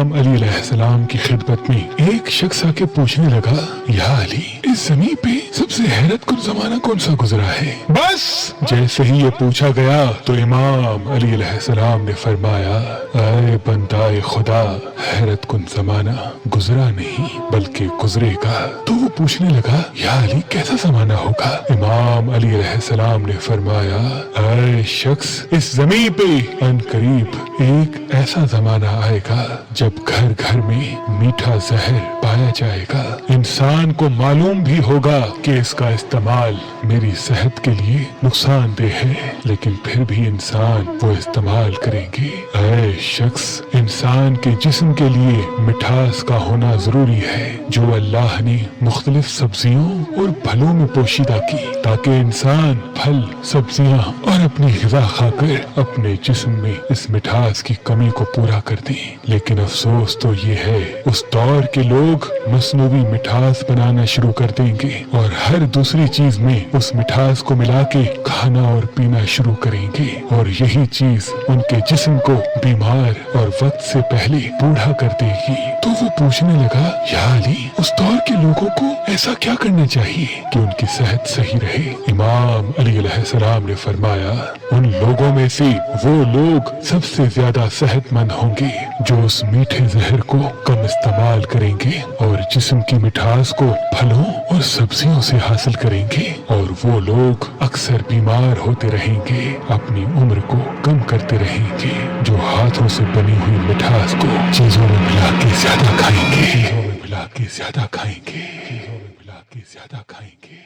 इमाम अली अलैहिस्सलाम की खिदमत में एक शख्स आके पूछने लगा, या अली, इस जमीन पे सबसे हैरत कुन जमाना कौन सा गुजरा है? बस जैसे ही ये पूछा गया तो इमाम अली अलैहिस्सलाम ने फरमाया, ऐ बंदाए खुदा, हैरत कुन जमाना गुजरा नहीं बल्कि गुजरेगा। तो वो पूछने लगा, या अली, कैसा जमाना होगा? इमाम अली अलैहिस्सलाम ने फरमाया, ऐ शख्स, इस जमीन पे अनकरीब एक ऐसा जमाना आएगा जब घर घर में मीठा जहर पाया जाएगा। इंसान को मालूम भी होगा कि इसका इस्तेमाल मेरी सेहत के लिए नुकसानदेह है, लेकिन फिर भी इंसान वो इस्तेमाल करेंगे। ऐ शख्स, इंसान के जिस्म के लिए मिठास का होना जरूरी है, जो अल्लाह ने मुख्तलिफ सब्जियों और फलों में पोशीदा की, ताकि इंसान फल, सब्जियां और अपनी ग़िज़ा खाकर अपने जिस्म में इस मिठास की कमी को पूरा कर दें। लेकिन अफसोस तो ये है, उस दौर के लोग मसनूवी मिठास बनाना शुरू कर देंगे और हर दूसरी चीज में उस मिठास को मिला के खाना और पीना शुरू करेंगे, और यही चीज उनके जिस्म को बीमार और वक्त से पहले बूढ़ा कर देगी। तो वो पूछने लगा, या अली, उस दौर के लोगों को ऐसा क्या करना चाहिए कि उनकी सेहत सही रहे? इमाम अली अलैहिस्सलाम ने फरमाया, उन लोगों में से वो लोग सबसे ज्यादा सेहतमंद होंगे जो उस मीठे जहर को कम इस्तेमाल करेंगे और जिस्म की मिठास को फलों और सब्जियों से हासिल करेंगे, और वो लोग अक्सर बीमार होते रहेंगे, अपनी उम्र को कम करते रहेंगे, जो हाथों से बनी हुई मिठास को चीजों में मिला के ज्यादा खाएंगे, चीजों में मिला के ज्यादा खाएंगे, चीजों में मिला के ज्यादा खाएंगे।